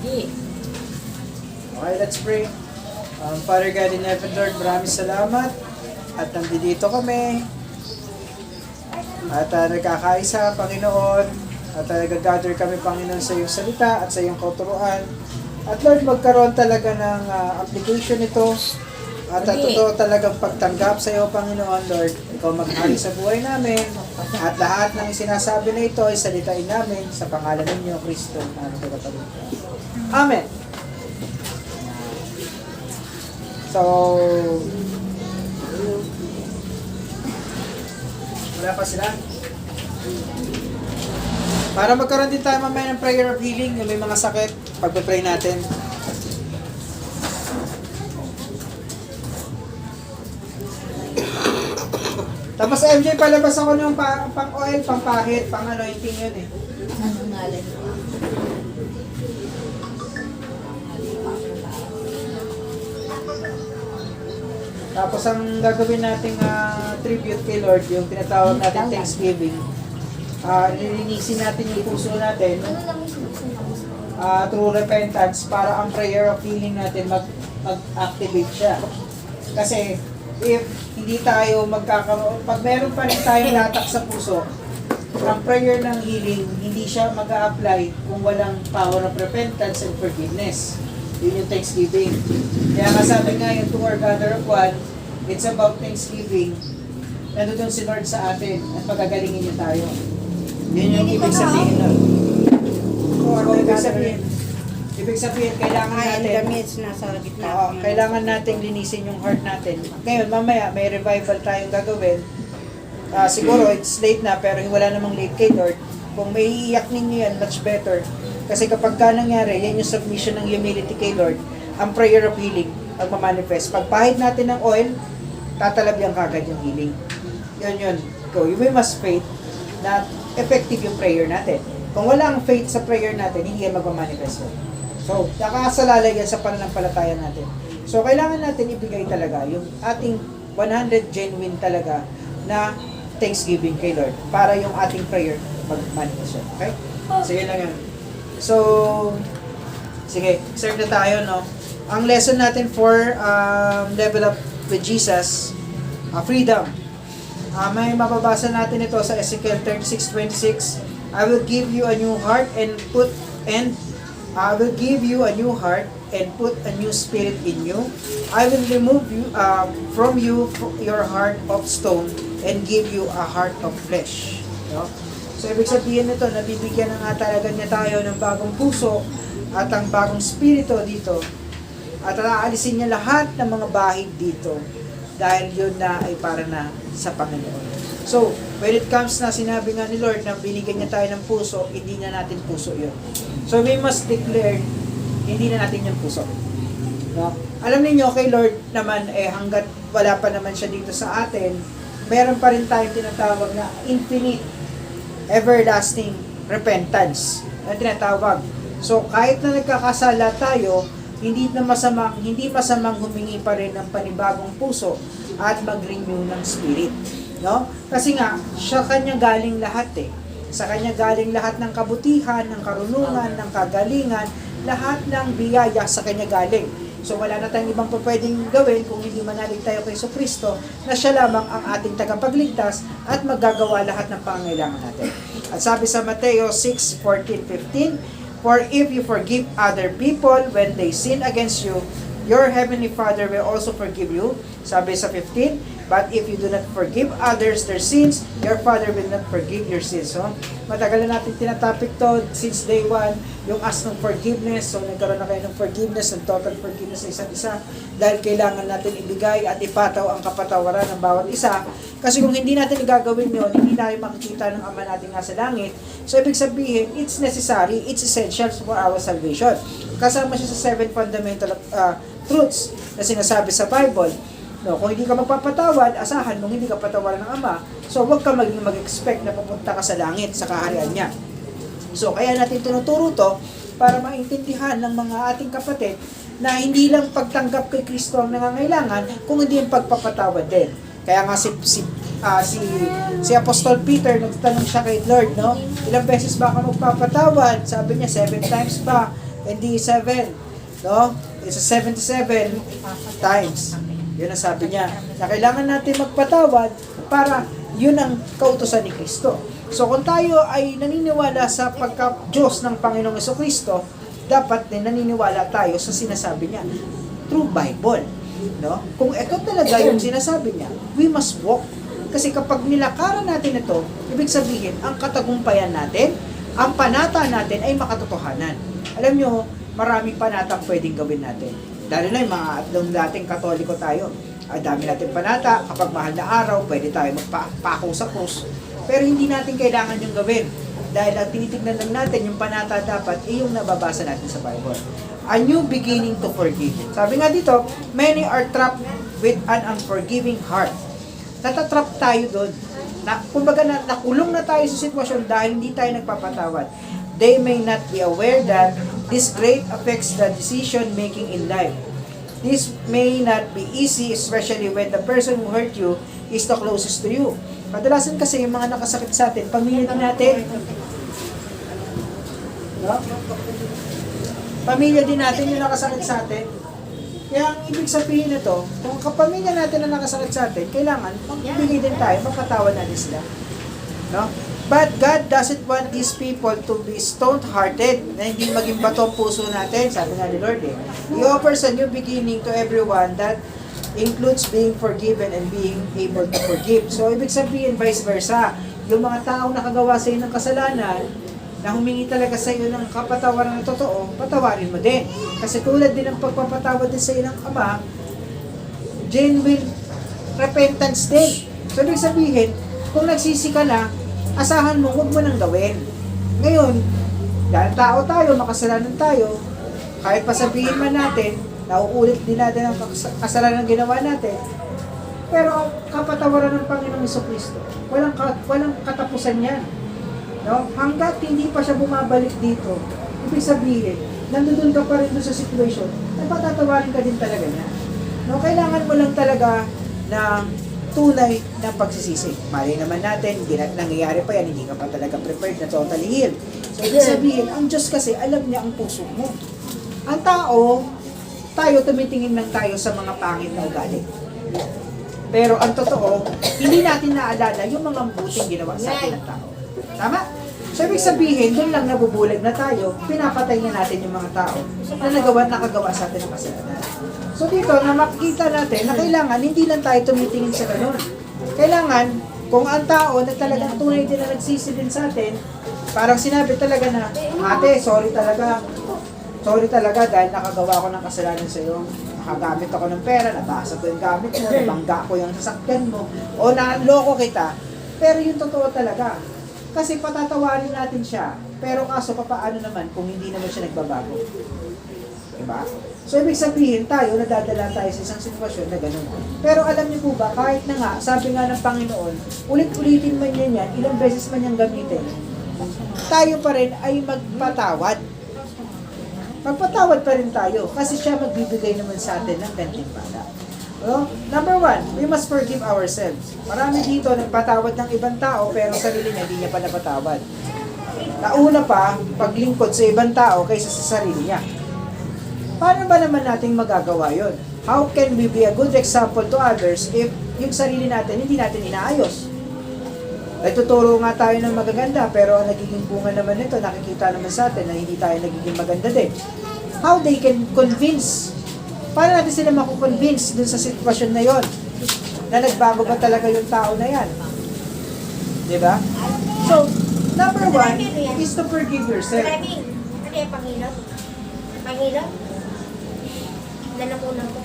Okay, let's pray. Father God in heaven, Lord, maraming salamat. At nandito kami. At nagkakaisa, Panginoon. At nag-gather kami, Panginoon, sa iyong salita at sa iyong kauturuan. At Lord, magkaroon talaga ng application ito. At totoo talagang pagtanggap sa iyo, Panginoon, Lord. Ikaw maghari sa buhay namin. At lahat ng sinasabi na ito ay salitain namin sa pangalan ninyo, Kristo. Amen. So, wala pa sila. Para magkaroon din tayo mamaya ng prayer of healing, yung may mga sakit, pagpe-pray natin. Tapos MJ, palabas ako ng pang-oil, pang-pahit, pang-anointing yun eh. Anong ngalan niya? Tapos ang gagawin nating tribute kay Lord, yung tinatawag natin Thanksgiving. Nilinisin natin yung puso natin through repentance para ang prayer of healing natin mag-activate siya. Kasi if hindi tayo magkakaroon, pag meron pa rin tayong latak sa puso, ang prayer ng healing, hindi siya mag-a-apply kung walang power of repentance and forgiveness. Yun yung Thanksgiving. Kaya kasabi nga yung 2 or gather of 1, it's about Thanksgiving. Nandun si Lord sa atin at pagagalingin niya tayo. Yun yung ibig sabihin nun. Ibig sabihin, kailangan natin, kailangan natin linisin yung heart natin. Ngayon, mamaya, may revival tayong gagawin. Siguro, it's late na, pero wala namang late kay Lord. Kung may iiyak ninyo yan, much better. Kasi kapag ka nangyari, yan yung submission ng humility kay Lord, ang prayer of healing, magmamanifest. Pagpahid natin ng oil, tatalabyan kagad yung healing. Yun. Go. We must faith na effective yung prayer natin. Kung walang faith sa prayer natin, hindi yan magmamanifest. So, nakasalalay yan sa pananampalataya natin. So, kailangan natin ibigay talaga yung ating 100 genuine talaga na thanksgiving kay Lord para yung ating prayer mag-manifest. Okay? So, yun lang yan. So, sige, serve na tayo, no? Ang lesson natin for level up with Jesus, freedom. May mababasa natin ito sa Ezekiel 36:26. I will give you a new heart and I will give you a new heart and put a new spirit in you. I will remove you from you your heart of stone and give you a heart of flesh. No? So, ibig sabihin nito, nabibigyan na nga talaga niya tayo ng bagong puso at ang bagong spirito dito. At aalisin niya lahat ng mga bahid dito dahil yun na ay para na sa Panginoon. So, when it comes na sinabi nga ni Lord na binigyan niya tayo ng puso, hindi na natin puso yun. So, we must declare, hindi na natin yung puso. No? Alam niyo kay Lord naman, hanggat wala pa naman siya dito sa atin, meron pa rin tayong tinatawag na infinite, everlasting repentance na tinatawag. So, kahit na nagkakasala tayo, hindi masamang humingi pa rin ng panibagong puso at mag-renew ng spirit. No? Kasi nga, sa kanya galing lahat eh. Sa kanya galing lahat ng kabutihan, ng karunungan, ng kagalingan, lahat ng biyaya sa kanya galing. So wala na tayong ibang pwedeng gawin kung hindi manalig tayo kay Kristo na siya lamang ang ating tagapagligtas at magagawa lahat ng pangangailangan natin. At sabi sa Mateo 6:14-15, for if you forgive other people when they sin against you, your heavenly Father will also forgive you. Sabi sa 15, but if you do not forgive others their sins, your Father will not forgive your sins. So, matagal na natin tinatopic to since day 1, yung ask ng forgiveness. So, nagkaroon na kayo ng forgiveness, ng total forgiveness sa isa't isa. Dahil kailangan natin ibigay at ipataw ang kapatawaran ng bawat isa. Kasi kung hindi natin gagawin yun, hindi natin makikita ng Ama natin nga sa langit. So, ibig sabihin, it's necessary, it's essential for our salvation. Kasama siya sa 7 fundamental truths na sinasabi sa Bible. No, kung hindi ka magpapatawad, asahan mong hindi ka patawaran ng Ama. So, huwag ka mag-expect na pupunta ka sa langit, sa kaharian niya. So, kaya natin tinuturo to para maintindihan ng mga ating kapatid na hindi lang pagtanggap kay Kristo ang nangangailangan, kung hindi yung pagpapatawad din. Kaya nga si Apostol Peter, nagtanong siya kay Lord, no? Ilang beses ba ako magpapatawad? Sabi niya, 7 times ba? and D7. No? It's a 77 times. Yun ang sabi niya. Na kailangan natin magpatawad para yun ang kautusan ni Kristo. So kung tayo ay naniniwala sa pagka-Diyos ng Panginoong Jesucristo, dapat din naniniwala tayo sa sinasabi niya through Bible. No? Kung ito talaga yung sinasabi niya, we must walk. Kasi kapag nilakaran natin ito, ibig sabihin, ang katagumpayan natin, ang panata natin ay makatotohanan. Alam nyo, maraming panata ang pwedeng gawin natin. Lalo na yung mga nung dating Katoliko tayo. Ang dami natin panata, kapag mahal na araw, pwede tayo magpako sa krus. Pero hindi natin kailangan yung gawin. Dahil ang tinitignan lang natin, yung panata dapat, yung nababasa natin sa Bible. A new beginning to forgive. Sabi nga dito, many are trapped with an unforgiving heart. Natatrap tayo doon. Kumbaga nakulong na tayo sa sitwasyon dahil hindi tayo nagpapatawad. They may not be aware that this great affects the decision making in life. This may not be easy, especially when the person who hurt you is the closest to you. Kadalasan kasi yung mga nakasakit sa atin, pamilya din natin. No? Pamilya din natin yung nakasakit sa atin. Kaya ang ibig sabihin nito, kung kapamilya natin na nakasakit sa atin, kailangan magbigay din tayo, magpatawad natin sila. No? But God doesn't want these people to be stone-hearted, na hindi maging bato ang puso natin, sabi nga ni Lord eh. He offers a new beginning to everyone that includes being forgiven and being able to forgive. So, ibig sabihin, vice versa. Yung mga taong nakagawa sa iyo ng kasalanan, na humingi talaga sa iyo ng kapatawaran na totoo, patawarin mo din. Kasi tulad din ng pagpapatawad din sa iyo ng Ama, genuine repentance din. So, ibig sabihin, kung nagsisi ka na, asahan mo, huwag mo nang gawin. Ngayon, dahil tao tayo, makasalanan tayo, kahit pa sabihin man natin, nauulit din natin ang kasalanan ginawa natin, pero ang kapatawaran ng Panginoong Jesucristo, walang katapusan yan. No? Hanggat hindi pa siya bumabalik dito, ibig sabihin, nandun ka pa rin doon sa situation, napatatawarin ka din talaga niya. No? Kailangan mo lang talaga ng tunay na pagsisisi. Mali naman natin, nangyayari pa yan, hindi ka pa talaga prepared na totally healed. So, ibig sabihin, ang Diyos kasi, alam niya ang puso mo. Ang tao, tayo tumitingin lang tayo sa mga pangit na ugali. Pero ang totoo, hindi natin naalala yung mga buting ginawa sa atin ng tao. Tama? So, ibig sabihin, doon lang nabubulag na tayo, pinapatay na natin yung mga tao na nakagawa sa atin ng kasalanan. So, dito, na makikita natin na kailangan, hindi lang tayo tumitingin sa ganun. Kailangan, kung ang tao na talagang tunay din na nagsisi din sa atin, parang sinabi talaga na, ate, sorry talaga dahil nakagawa ko ng kasalanan sa iyo. Nakagamit ako ng pera, nabasa ko yung gamit mo, nabangga ko yung sasakyan mo, o naloko kita. Pero yung totoo talaga. Kasi patatawarin natin siya. Pero kaso paano naman kung hindi naman siya nagbabago? Diba? So ibig sabihin tayo, nadadala tayo sa isang sitwasyon na gano'n. Pero alam niyo po ba, kahit na nga, sabi nga ng Panginoon, ulit-ulitin man yan, ilang beses man niyang gamitin, tayo pa rin ay magpatawad. Magpatawad pa rin tayo kasi siya magbibigay naman sa atin ng gantimpala. So, number 1, we must forgive ourselves. Marami dito nagpatawad ng ibang tao pero sarili niya hindi niya pa napatawad. Nauna pa, paglingkod sa ibang tao kaysa sa sarili niya. Paano ba naman natin magagawa yon? How can we be a good example to others if yung sarili natin hindi natin inaayos? Ay tuturo nga tayo ng magaganda pero ang nagiging bunga naman nito, nakikita naman sa atin na hindi tayo nagiging maganda din. How they can convince? Paano natin sila makukonvince dun sa sitwasyon na yon? Na nagbago ba talaga yung tao na yan? Diba? So, number 1 is to forgive yourself. Ano yung pangilot? Pangilot? Lalamunan ko.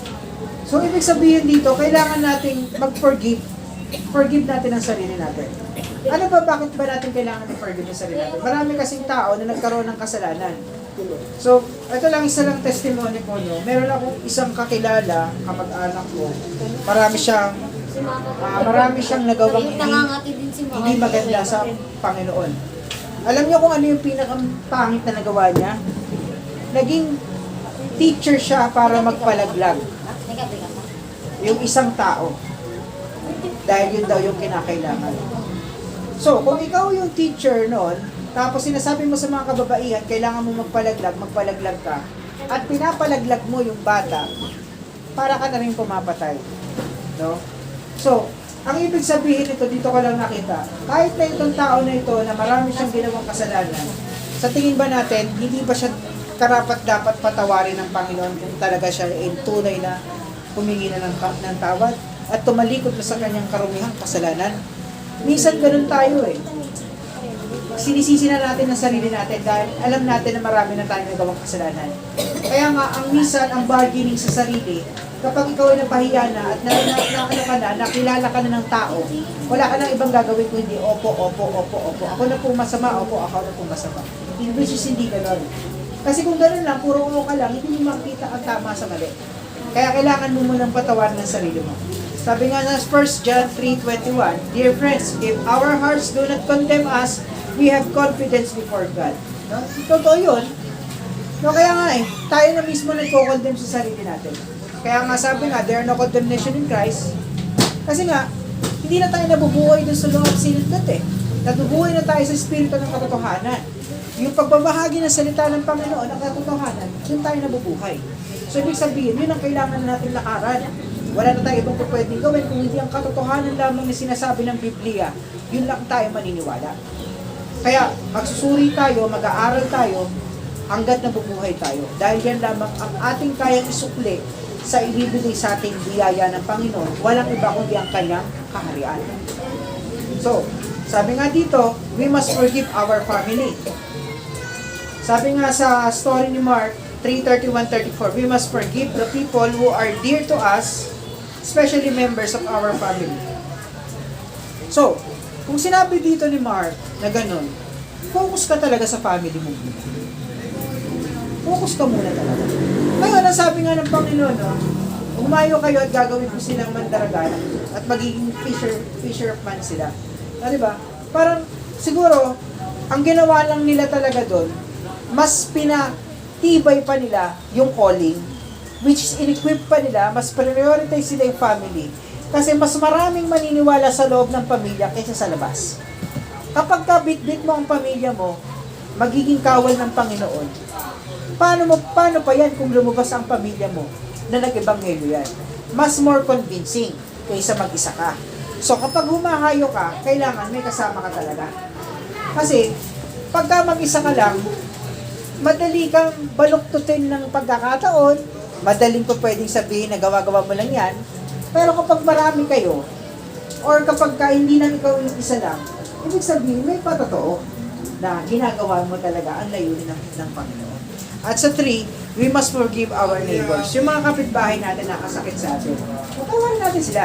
So, ibig sabihin dito, kailangan nating mag-forgive. Forgive natin ang sarili natin. Ano ba, bakit ba natin kailangan i-forgive ang sarili natin? Marami kasing tao na nagkaroon ng kasalanan. So, ito lang isa lang testimony ko, no? Meron akong isang kakilala, kamag-anak ko. Marami siyang nagawang hindi maganda sa Panginoon. Alam niyo kung ano yung pinakapangit na nagawa niya? Naging teacher siya para magpalaglag. Yung isang tao. Dahil yun daw yung kinakailangan. So, kung ikaw yung teacher noon, Tapos sinasabi mo sa mga kababaihan, kailangan mo magpalaglag ka. At pinapalaglag mo yung bata, para ka na rin pumapatay. No? So, ang ibig sabihin nito, dito ko lang nakita, kahit na itong tao na ito na marami siyang ginawang kasalanan, sa tingin ba natin, hindi ba siya karapat dapat patawarin ng Panginoon kung talaga siya ay tunay na humingi na ng tawad at tumalikod na sa kanyang karumihang kasalanan? Minsan ganun tayo eh. Sinisisi na natin ang sarili natin dahil alam natin na marami na tayong nagawang kasalanan. Kaya nga, ang minsan, ang bargaining sa sarili, kapag ikaw ay napahiya na at nakilala ka na ng tao, wala ka nang ibang gagawin kundi opo. Ako na po masama, ako na po masama. Which is hindi gano'n. Kasi kung gano'n lang, puro ka lang, hindi mo makita ang tama sa mali. Kaya kailangan mo munang patawarin ng sarili mo. Sabi nga na 1 John 3:21, Dear friends, if our hearts do not condemn us, we have confidence before God. No? Totoo yun. No, kaya nga tayo na mismo nagko-condemn sa sarili natin. Kaya nga sabi nga, there are no condemnation in Christ. Kasi nga, hindi na tayo nabubuhay dun sa loob sinundat eh. Nabubuhay na tayo sa espiritu ng katotohanan. Yung pagbabahagi ng salita ng Panginoon, ang katotohanan, dun tayo nabubuhay. So, ibig sabihin, yun ang kailangan natin lakaran. Wala na tayo ibang pwedeng gawin kung hindi ang katotohanan lamang na sinasabi ng Biblia, yun lang tayo maniniwala. Kaya, magsusuri tayo, mag-aaral tayo, hanggat nabubuhay tayo. Dahil yan lamang ang ating kayang isukli sa ibibigay sa ating biyaya ng Panginoon, walang iba kundi ang kanyang kaharian. So, sabi nga dito, we must forgive our family. Sabi nga sa story ni Mark 3:31-34, we must forgive the people who are dear to us, especially members of our family. So, kung sinabi dito ni Mark na ganun, focus ka talaga sa family mo. Focus ka muna talaga. Ngayon, ang sabi nga ng Panginoon, no, umayo kayo at gagawin ko silang mandaragana at magiging fisher of man sila. Na, diba? Parang, siguro, ang ginawa lang nila talaga doon, mas pinatibay pa nila yung calling, which is in-equip pa nila, mas prioritize sila yung family. Kasi mas maraming maniniwala sa loob ng pamilya kaysa sa labas. Kapag kabit-bit mo ang pamilya mo, magiging kawal ng Panginoon. Paano pa yan kung lumabas ang pamilya mo na nag-ebanghelyo yan? Mas more convincing kaysa mag-isa ka. So kapag humahayo ka, kailangan may kasama ka talaga. Kasi pagka mag-isa ka lang, madali kang baluktutin ng pagkakataon, madaling ko pwedeng sabihin na gawa-gawa mo lang yan, pero kapag marami kayo, or kapag hindi na ikaw yung isa lang, ibig sabihin may patotoo na ginagawa mo talaga ang layunin ng Panginoon. At sa 3, we must forgive our neighbors. Yung mga kapitbahay natin nakasakit sa atin, patawarin natin sila.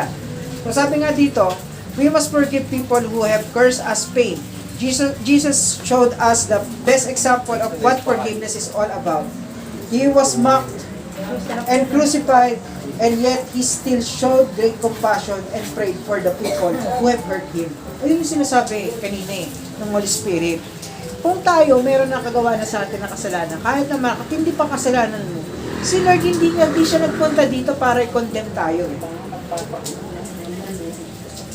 So sabi nga dito, we must forgive people who have cursed us pain. Jesus showed us the best example of what forgiveness is all about. He was mocked and crucified, and yet He still showed great compassion and prayed for the people who have hurt Him. Ayun yung sinasabi kanina ng Holy Spirit. Kung tayo, meron na kagawa na sa atin na kasalanan, kahit naman, hindi pa kasalanan mo, si Lord hindi siya nagpunta dito para i-condemn tayo.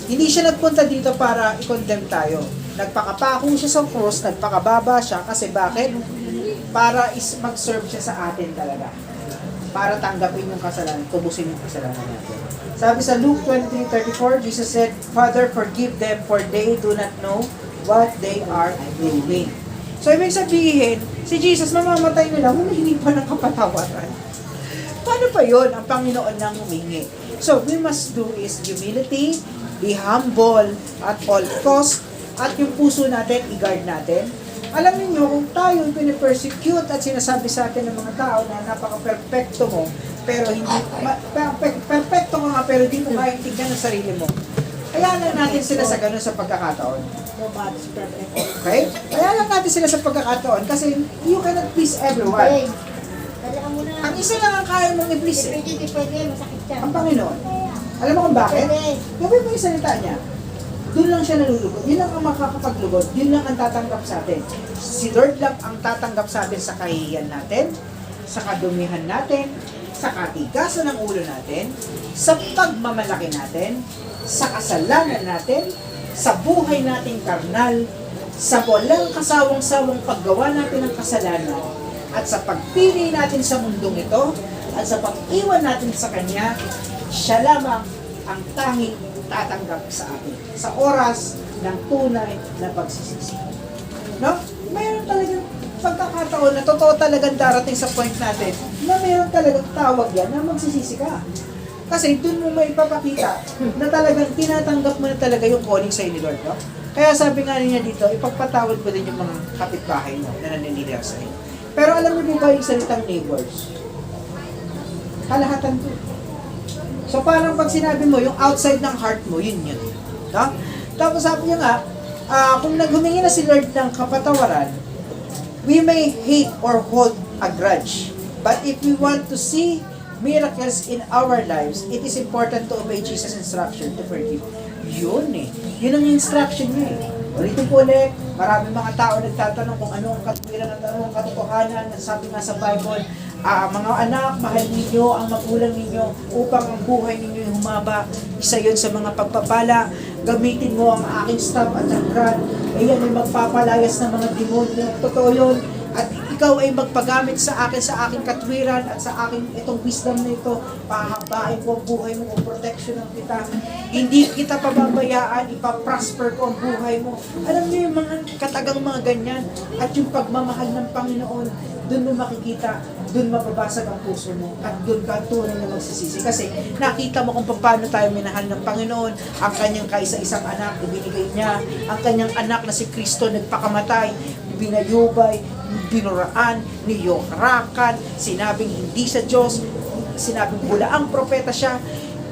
Hindi siya nagpunta dito para i-condemn tayo. Nagpakapako siya sa cross, nagpakababa siya, kasi bakit? Para mag-serve siya sa atin talaga. Para tanggapin yung kasalanan, tubusin yung kasalanan natin. Sabi sa Luke 23:34, Jesus said, Father, forgive them, for they do not know what they are doing. So, ibig sabihin, si Jesus mamamatay nila, humihingi pa ng kapatawaran. Paano pa yun ang Panginoon nang humingi? So, we must do is humility, be humble at all cost, at yung puso natin, i-guard natin. Alam niyo kung tayo yung pinipersecute at sinasabi sa atin ng mga tao na napaka-perfecto mo, pero hindi, perfecto ka nga, pero hindi mo maintindihan ang sarili mo. Kaya lang natin sila sa ganun sa pagkakataon. Okay? Kaya lang natin sila sa pagkakataon kasi you cannot please everyone. Ang isa lang ang kaya mong i-please ang Panginoon. Alam mo kung bakit? Gawin mo yung salita niya. Doon lang siya nalulugod. Yun lang ang makakapaglugod. Yun lang ang tatanggap sa atin. Si Lord lang ang tatanggap sa atin sa kahihiyan natin, sa kadumihan natin, sa katigasan ng ulo natin, sa pagmamalaki natin, sa kasalanan natin, sa buhay nating karnal, sa walang kasawang-sawang paggawa natin ng kasalanan at sa pagpili natin sa mundong ito at sa pag-iwan natin sa Kanya, siya lamang ang tanging tatanggap sa atin sa oras ng tunay na pagsisisi. No? Mayroon talagang pagkakataon na totoo talagang darating sa point natin na mayroon talagang tawag yan na magsisisi ka. Kasi dun mo may papakita na talagang tinatanggap mo na talaga yung calling sa'yo ni Lord. No? Kaya sabi nga niya dito, ipagpatawad mo din yung mga kapitbahay mo na naninilihan sa'yo. Pero alam mo din ba yung salitang neighbors? Kalahatan to. So parang pag sinabi mo, yung outside ng heart mo, yun yun. No? Tapos sabi niya nga, kung naghumingi na si Lord ng kapatawaran, we may hate or hold a grudge. But if we want to see miracles in our lives, it is important to obey Jesus' instruction to forgive. Yun eh. Yun ang instruction niya eh. Ulitin po ulit, marami mga tao nagtatanong kung ano ang katuwiran at ano ang katotohanan. Sabi nga sa Bible, mga anak, mahal ninyo ang magulang ninyo upang ang buhay ninyo ay humaba. Isa yun sa mga pagpapala. Gamitin mo ang aking staff at ang rod. Ayan ay magpapalayas ng mga demonyo. Totoo yun. At ikaw ay magpagamit sa aking katwiran at sa aking itong wisdom na ito. Pahabain ko ang buhay mo, o protection ng kita. Hindi kita pababayaan, ipaprosper ko ang buhay mo. Alam niyo yung mga katagang mga ganyan. At yung pagmamahal ng Panginoon, doon mo makikita, doon mapabasag ang puso mo. At doon ka tunay na magsisisi. Kasi nakita mo kung paano tayo minahal ng Panginoon. Ang kanyang kaisa-isang anak, ibinigay niya. Ang kanyang anak na si Kristo nagpakamatay, binayubay, binuraan, niyokrakan, sinabing hindi sa Diyos, sinabing bulaang propeta siya,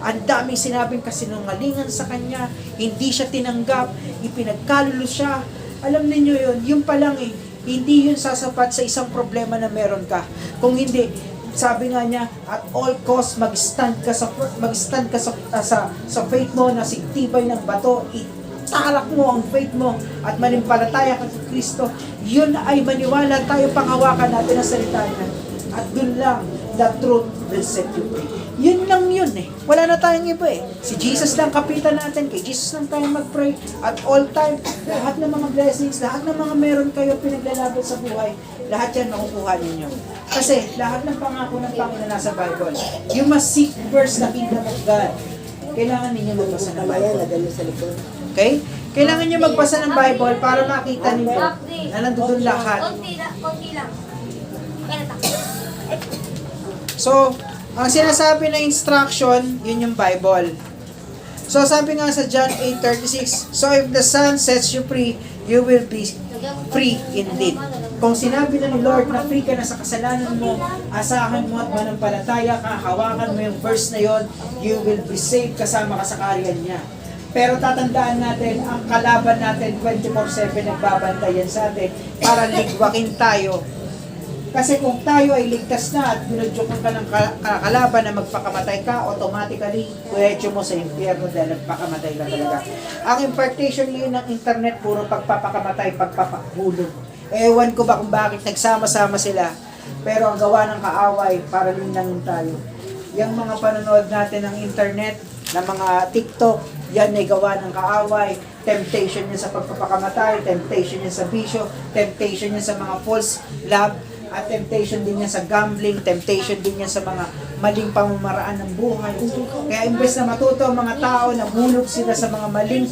ang daming sinabing kasinungalingan sa kanya, hindi siya tinanggap, ipinagkalulo siya. Alam niyo yun, yun pa lang eh, hindi yun sasapat sa isang problema na meron ka. Kung hindi, sabi nga niya, at all cost mag-stand ka sa faith mo na sigtibay ng bato, talak mo ang faith mo at manimpalataya ka kay Kristo. Yun ay maniwala tayo, panghawakan natin ang salita niya. At dun lang, the truth will set you free. Yun lang yun eh. Wala na tayong iba eh. Si Jesus lang kapitan natin, kay Jesus lang tayo mag-pray at all time. Lahat ng mga blessings, lahat ng mga meron kayo pinaglalaban sa buhay, lahat yan makukuha ninyo. Kasi lahat ng pangako ng Panginoon nasa Bible. You must seek first the kingdom of God. Kailangan ninyo magbasa ng Bible. Okay? Kailangan nyo magbasa ng Bible para makita ninyo na nandun lahat. Konti lang. Kaya natakot. So, ang sinasabi na instruction, yun yung Bible. So, sabi nga sa John 8:36, so if the Son sets you free, you will be free indeed. Kung sinabi na ni Lord na free ka na sa kasalanan mo, asahan mo at manampalataya ka, hawakan mo yung verse na yon, you will be saved, kasama ka sa kaharian niya. Pero tatandaan natin, ang kalaban natin 24/7 nagbabantayan sa atin para ligwakin tayo. Kasi kung tayo ay ligtas na at binudyokan ka ng kalaban na magpakamatay ka, automatically, kuwedyo mo sa impyerno dahil nagpakamatay ka talaga. Ang impartation ngayon ng internet, puro pagpapakamatay, pagpapahulog. Ewan ko ba kung bakit nagsama-sama sila. Pero ang gawa ng kaaway, para linangin tayo. Yung mga panonood natin ng internet, ng mga TikTok, yan ay gawa ng kaaway. Temptation niya sa pagpapakamatay, temptation niya sa bisyo, temptation niya sa mga false love, at temptation din niya sa gambling, temptation din niya sa mga maling pamamaraan ng buhay. Kaya imbes na matuto ang mga tao, nahulog sila sa mga maling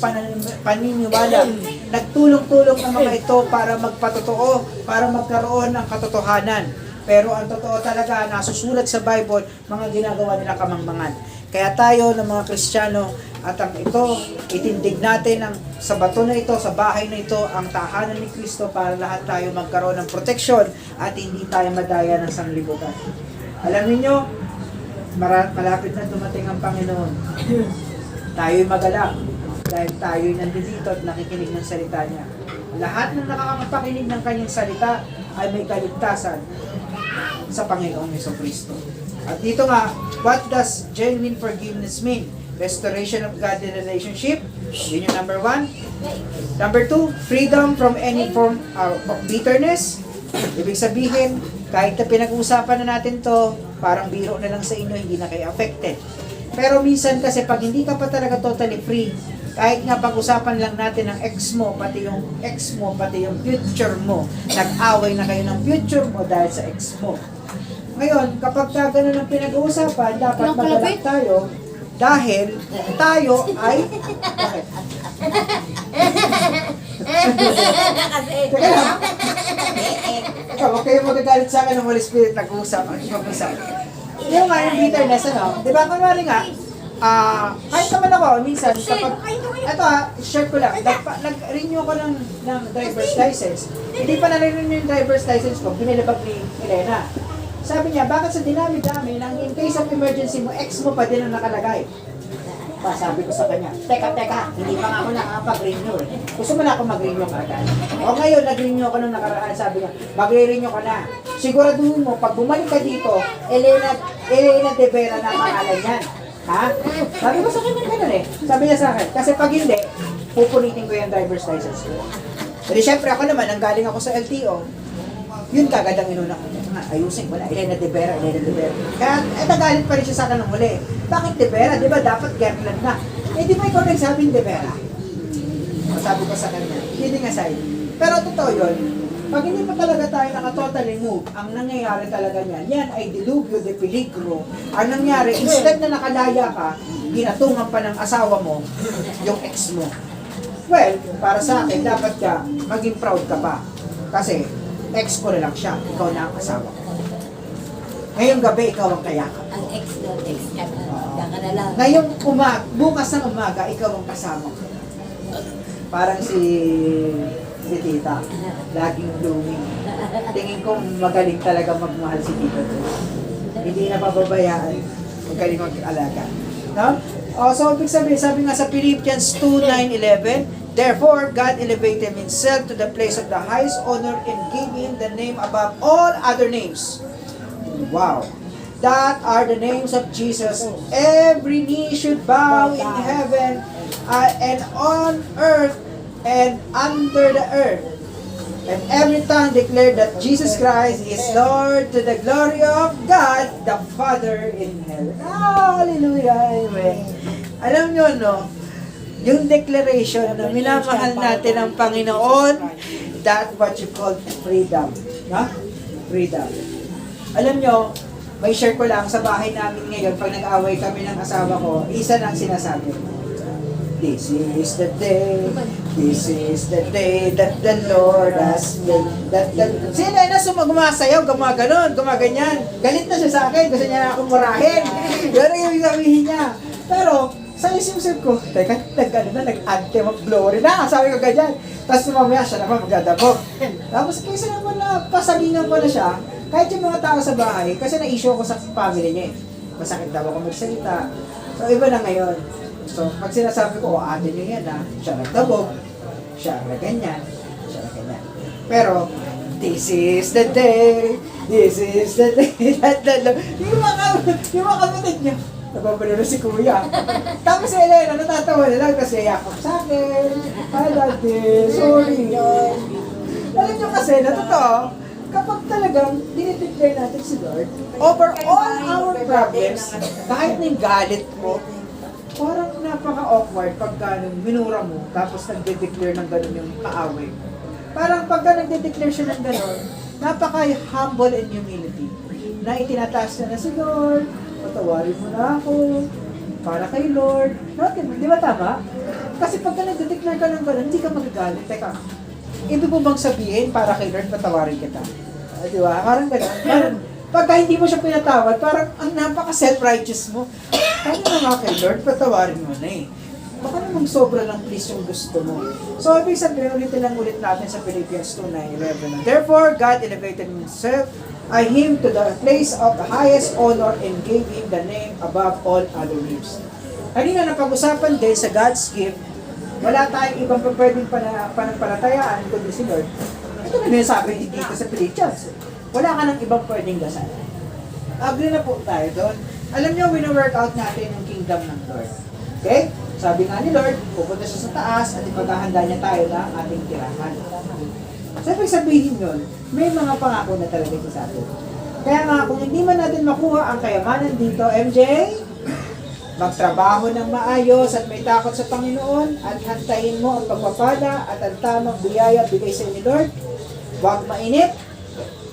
paniniwala. Nagtulong-tulong ang mga ito para magpatotoo, para magkaroon ng katotohanan. Pero ang totoo talaga, nasusulat sa Bible, mga ginagawa nila kamangmangan. Kaya tayo ng mga Kristiyano, at ang ito, itindig natin sa bato na ito, sa bahay na ito, ang tahanan ni Kristo para lahat tayo magkaroon ng proteksyon at hindi tayo madaya ng sanglibutan. Alam niyo, malapit na dumating ang Panginoon. Tayo'y magalak dahil tayo'y nandito at nakikinig ng salita niya. Lahat ng nakakapakinig ng kanyang salita ay may kaligtasan sa Panginoong Jesucristo. At dito nga, what does genuine forgiveness mean? Restoration of godly relationship. Yun yung number 1. Number 2, freedom from any form of bitterness. Ibig sabihin, kahit na pinag-uusapan na natin to, parang biro na lang sa inyo, hindi na kayo affected. Pero minsan kasi pag hindi ka pa talaga totally free, Kahit nga pag-usapan lang natin ang ex mo, pati yung future mo. Nag-away na kayo ng future mo dahil sa ex mo. Ngayon, kapag ka ganun ang pinag-uusapan, dapat magalak tayo dahil tayo ay... Bakit? Teka lang. Ikaw, huwag kayo magagalit sa akin ng Holy Spirit nag-uusap. Yung nga yung bitterness, ano? Di ba, kunwari nga, kahit naman ako, minsan, kapag, eto share ko lang, nag-renew ko ng driver's license. Hindi pa na-renew yung driver's license ko, binilabag ni Elena. Sabi niya, bakit sa dinami-dami ng in case of emergency mo, ex mo pa din ang nakalagay? Sabi ko sa kanya, teka, hindi pa nga ako nakapag-renew eh. Gusto mo na ako mag-renew ka agad? O ngayon, nag-renew ako nung nakaraan, sabi niya, mag-renew ka na. Siguraduhin mo, pag bumalik ka dito, Elena De Vera na ang pangalan yan. Ha? Sabi ko sa kanya ganun eh. Sabi niya sa akin, kasi pag hindi, pupunitin ko yung driver's license ko. Pero syempre ako naman, nanggaling ako sa LTO, yun kagad ang inuna ko. Ayusin ko na, Elena De Vera. Kaya, nagalit pa rin siya sa akin ng muli. Bakit De Vera? Di ba dapat Gerland na? Eh, di ba ikaw nagsabing De Vera? Sabi ko sa kanya, kidding aside. Pero totoo yun, pag hindi pa talaga tayo naka-totally move, ang nangyayari talaga niyan, yan ay dilubyo de peligro. Ang nangyari, instead na nakalaya ka, ginatungan pa ng asawa mo, yung ex mo. Well, para sa akin, dapat ka, maging proud ka pa. Kasi, ex ko na lang siya, ikaw na ang asawa ko. Ngayong gabi, ikaw ang kayakap ko. Ang ex ka na lang. Ngayong bukas ng umaga, ikaw ang kasama ko. Parang si tita, laging blooming. Tingin ko magaling talaga magmahal si tita. Hindi na pababayaan, magaling mag-alaga. No? So, ibig sabihin, sabi nga sa Philippians 2:9-11, therefore, God elevated Himself to the place of the highest honor and gave Him the name above all other names. Wow! That are the names of Jesus. Every knee should bow in heaven and on earth and under the earth. And every tongue declare that Jesus Christ is Lord to the glory of God, the Father in heaven. Hallelujah! Amen. Alam nyo, no? Yung declaration na minamahal natin ang Panginoon, that what you call freedom. No? Freedom. Alam nyo, may share ko lang sa bahay namin ngayon, pag nag-away kami ng asawa ko, isa lang sinasabi. This is the day that the Lord has made. Si Elena gumasayaw, gumaganyan. Galit na siya sa akin, gusto niya na akong murahin. Pero yung sabihin niya. Pero, sa isip ko, teka, nag-anthem of glory na. Sabi ko ganyan. Tapos mamaya siya naman magdadabog. Tapos kaysa naman na pasagingan ko na siya, kahit yung mga tao sa bahay, kasi na-issue ko sa family niya eh. Masakit daw ako magsalita. So, iba na ngayon. So, pag sinasabi ko, ate niyo yan ha, siya nagdabog, siya na ganyan, siya na ganyan. Pero, this is the day that the Lord, yung mga kapatid niya, nababalo na si Kuya. Tapos si Elena, natatawa na lang kasi yakap sa akin. Hi, Daddy. Sorry. Alam niyo kasi, na totoo, kapag talagang dinideclare natin si Lord, over all our problems, kahit na yung galit mo, parang napaka-awkward pagka minura mo, tapos nagde-declare ng gano'n yung kaaway. Parang pagka nagde-declare siya ng gano'n, napaka-humble and humility. Na itinataas na si Lord, patawarin mo na ako, para kay Lord. Di ba tama? Kasi pagka nagde-declare ka ng gano'n, hindi ka magagalit. Teka, ibig mo bang sabihin, para kay Lord, patawarin kita? Di ba? Parang gano'n. Parang, pagka hindi mo siya pinatawad, parang ang napaka-self-righteous mo. Kaya nga kay Lord, patawarin mo na eh. Baka namang sobra lang please yung gusto mo. So, ibig sabihin, ulitin natin sa Philippians 2:9-11. Therefore, God elevated Him to the place of the highest honor and gave Him the name above all other names. Kanina napag-usapan din sa God's gift, wala tayong ibang pwedeng panampalatayaan kundi si Lord. Ito na yung sabi dito sa Philippians. Wala ka ng ibang pwedeng dasal. Agree na po tayo doon. Alam niyo, wino-work out natin yung kingdom ng Lord. Okay? Sabi nga ni Lord, pupunta siya sa taas at ipaghahanda niya tayo na ating tirahan. So, ibig sabihin yun, may mga pangako na talaga siya sa atin. Kaya nga, kung hindi man natin makuha ang kayamanan dito, MJ, Magtrabaho ng maayos at may takot sa Panginoon at hantayin mo ang pagpapala at ang tamang biyaya bigay sa iyo ni Lord. Huwag mainip.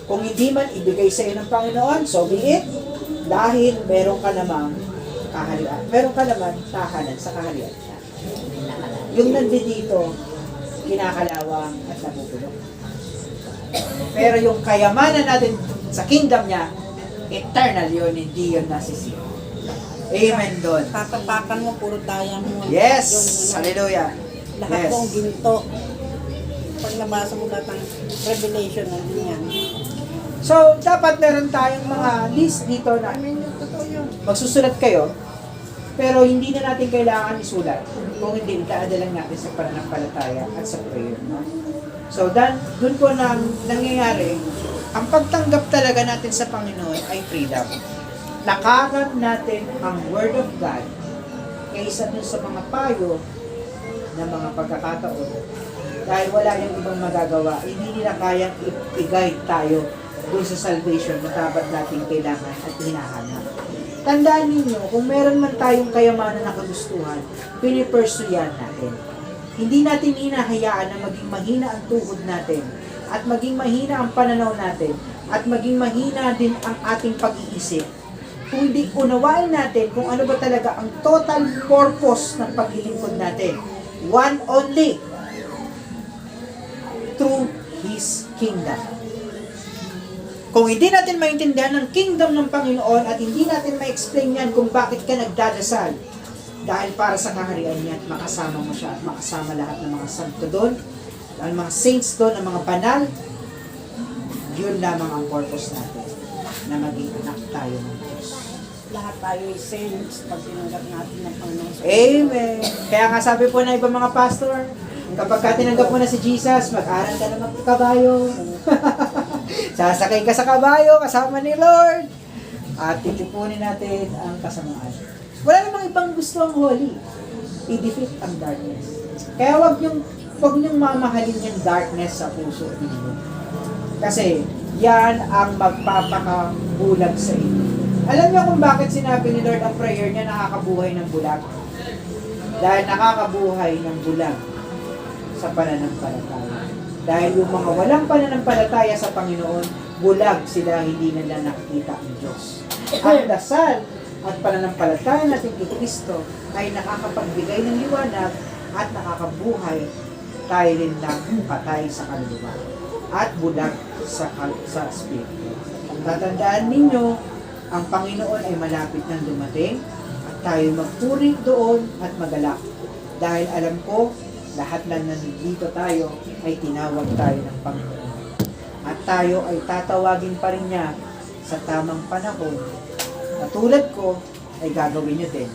Kung hindi man ibigay sa iyo ng Panginoon, so be it. Dahil meron ka namang kaharian. Meron ka naman tahanan sa kaharian niya. Yung nandito, kinakalawang at nabubulok. Pero yung kayamanan natin sa kingdom niya, eternal yun, hindi yun nasisira. Amen doon. Tatapakan mo, puro diamond. Yes! Yun, Hallelujah! lahat Yes. ng ginto. Pag nabasa mo lahat ng Revelation, ano yan? So, dapat meron tayong mga list dito na, totoo yun. Magsusulat kayo, pero hindi na natin kailangan isulat. Kung hindi, itaada lang natin sa pananampalataya at sa prayer. No? So, dun po nangyayari, ang pagtanggap talaga natin sa Panginoon ay freedom. Lakaran natin ang Word of God kaysa dun sa mga payo na mga pagkakataon. Dahil wala yung ibang magagawa, hindi nila kayang i-guide tayo dun sa salvation na dapat natin kailangan at hinahanap. Tandaan ninyo, kung meron man tayong kayamanan na kagustuhan, pinipursue yan natin. Hindi natin hinahayaan na maging mahina ang tuhod natin, at maging mahina ang pananaw natin, at maging mahina din ang ating pag-iisip. Kung hindi unawain natin kung ano ba talaga ang total purpose ng paglilingkod natin. One only. Through His kingdom. Kung hindi natin maintindihan ang kingdom ng Panginoon at hindi natin ma-explain yan kung bakit ka nagdadasal, dahil para sa kaharian niya at makasama mo siya at makasama lahat ng mga santo doon, ang mga saints doon, ang mga banal, yun lamang ang purpose natin, na maging anak tayo ng Diyos. Lahat tayo ay saints pag tinanggap natin ng Panginoon. Amen! Kaya nga sabi po na ibang mga pastor, kapag ka tinanggap mo na si Jesus, mag-aral ka na magkabayo. Sasakay ka sa kabayo kasama ni Lord. At titipunin natin ang kasamaan. Wala namang ibang gusto ang holy. I-defeat ang darkness. Kaya wag niyong mamahalin yung darkness sa puso ninyo. Kasi yan ang magpapakabulag sa inyo. Alam niyo kung bakit sinabi ni Lord ang prayer niya nakakabuhay ng bulag? Dahil nakakabuhay ng bulag sa pananampalataya. Dahil yung mga walang pananampalataya sa Panginoon, bulag sila, hindi nila nakikita ang Diyos. Ang dasal at pananampalataya natin kay Kristo ay nakakapagbigay ng liwanag at nakakabuhay tayo rin ng patay sa kaluluwa at bulag sa spirito. Tatandaan ninyo, ang Panginoon ay malapit nang dumating at tayo magpuri doon at magalak. Dahil alam ko, lahat na nandito tayo ay tinawag tayo ng Panginoon. At tayo ay tatawagin pa rin niya sa tamang panahon. Katulad ko, ay gagawin niyo din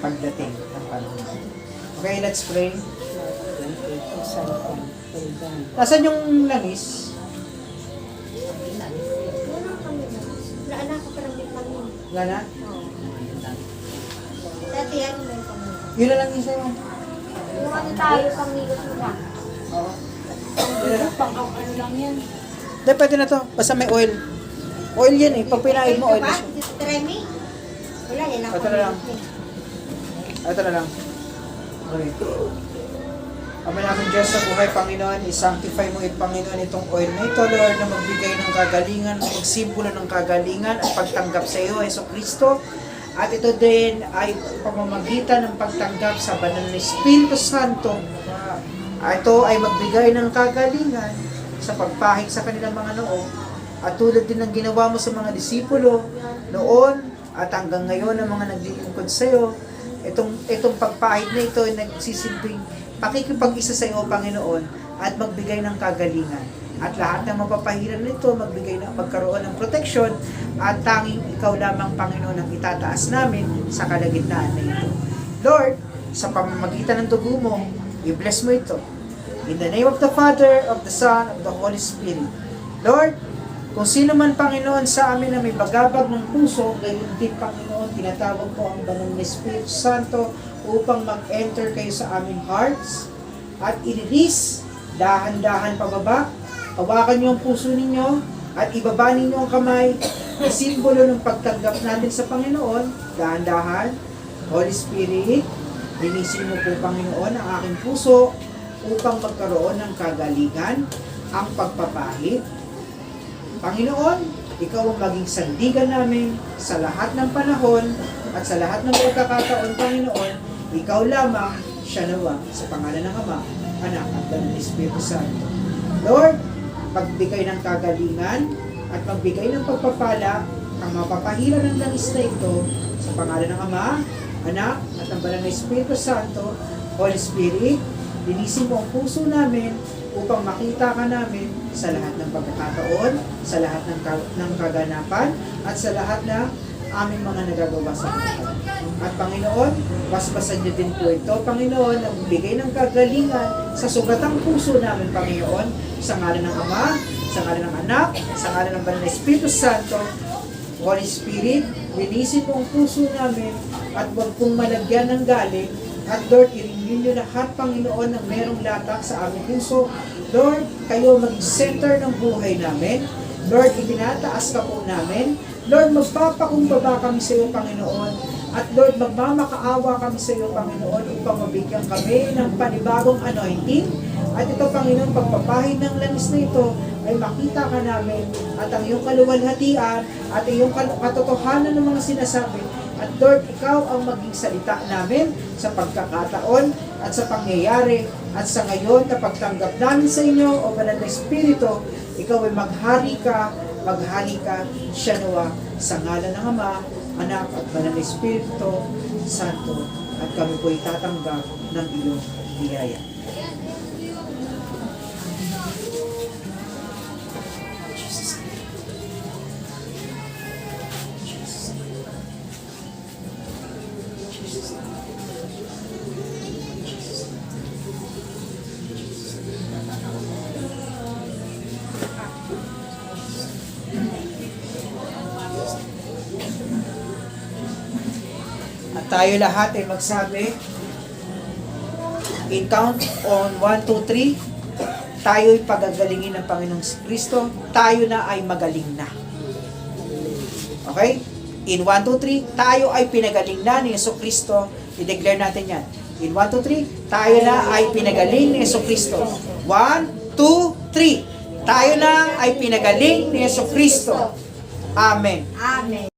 pagdating ng panahon. Okay, let's pray. Nasaan yung langis? Naanak ko parang may Panginoon. Wala na? Oo. Dati yan may Panginoon. Yun na lang yung sa'yo. Yung ano tayo, pamilot mo na. Oo. Yun na lang. Ano lang yan? Hindi, pwede na to. Basta may oil. Oil yan eh. Pag pinaid mo, oil na siya. Tremi? Wala, yan ang Ito na lang. pamilot eh. Ito na lang. Okay. Ama namin Diyos sa buhay, Panginoon, isanctify mo Panginoon itong oil na ito, Lord, na magbigay ng kagalingan, magsimbolo ng kagalingan at pagtanggap sa iyo, Yeso Kristo. At ito din ay pamamagitan ng pagtanggap sa banal na Espiritu Santo. Ito ay magbigay ng kagalingan sa pagpahig sa kanilang mga noo. At tulad din ng ginawa mo sa mga disipulo noon at hanggang ngayon ang mga naglilingkod sa iyo, itong pagpahig na ito ay nagsisilbing pakikipag-isa sa iyo, Panginoon, at magbigay ng kagalingan. At lahat ng mapapahiran nito, magkaroon ng proteksyon, at tanging ikaw lamang, Panginoon, ang itataas namin sa kalagitnaan na ito. Lord, sa pamamagitan ng dugo mo, i-bless mo ito. In the name of the Father, of the Son, of the Holy Spirit. Lord, kung sino man, Panginoon, sa amin na may bagabag ng puso, gayon din, Panginoon, tinatawag ko ang banal na Espiritu Santo upang mag-enter kayo sa aming hearts at i-release dahan-dahan pababa. Hawakan niyo ang puso ninyo at ibaba ninyo ang kamay na simbolo ng pagtanggap natin sa Panginoon, dahan-dahan, Holy Spirit, linisin mo po, Panginoon, ang aking puso upang magkaroon ng kagalingan, ang pagpapahid. Panginoon, ikaw ang maging sandigan namin sa lahat ng panahon at sa lahat ng pagkakataon, Panginoon. Ikaw lamang, siya nawa, sa pangalan ng Ama, Anak, at ng Espiritu Santo. Lord, pagbigay ng kagalingan at magbigay ng pagpapala, ang mapapahira ng langis na ito, sa pangalan ng Ama, Anak, at ng Banal na Espiritu Santo. Holy Spirit, linisin mo ang puso namin upang makita ka namin sa lahat ng pagkakataon, sa lahat ng kaganapan, at sa lahat na aming mga nagagawa sa buhay. At Panginoon, basbasan niyo din po ito, Panginoon, ang bigay ng kagalingan sa sugatang puso namin, Panginoon, sa ngalan ng Ama, sa ngalan ng Anak, sa ngalan ng Banal na Espiritu Santo. Holy Spirit, linisin mo ang puso namin at huwag pong malagyan ng galing. At Lord, i-renew niyo lahat, Panginoon, ng merong latak sa aming puso. Lord, kayo mag-center ng buhay namin. Lord, itinataas ka po namin. Lord, magpapakumbaba kami sa iyo, Panginoon. At Lord, magmamakaawa kami sa iyo, Panginoon, upang mabigyan kami ng panibagong anointing. At ito, Panginoon, pagpapahid ng langis na ito, ay makita ka namin at ang iyong kaluwalhatian at iyong katotohanan ng mga sinasabi. At Lord, ikaw ang maging salita namin sa pagkakataon at sa pangyayari at sa ngayon na pagtanggap namin sa inyo, O Banal na Espiritu, ikaw ay maghari ka, siya nawa sa ngalan ng Ama, Anak at Banal na Espiritu Santo, at kami po'y tatanggap ng iyong biyaya. At tayo lahat ay magsabi, in count on 1, 2, 3, tayo'y pagagalingin ng Panginoong Kristo, tayo na ay magaling na. Okay? In 1, 2, 3, tayo ay pinagaling na ni Jesucristo. I-declare natin yan. In 1, 2, 3, tayo na ay pinagaling ni Jesucristo. 1, 2, 3, tayo na ay pinagaling ni Jesucristo. Amen. Amen.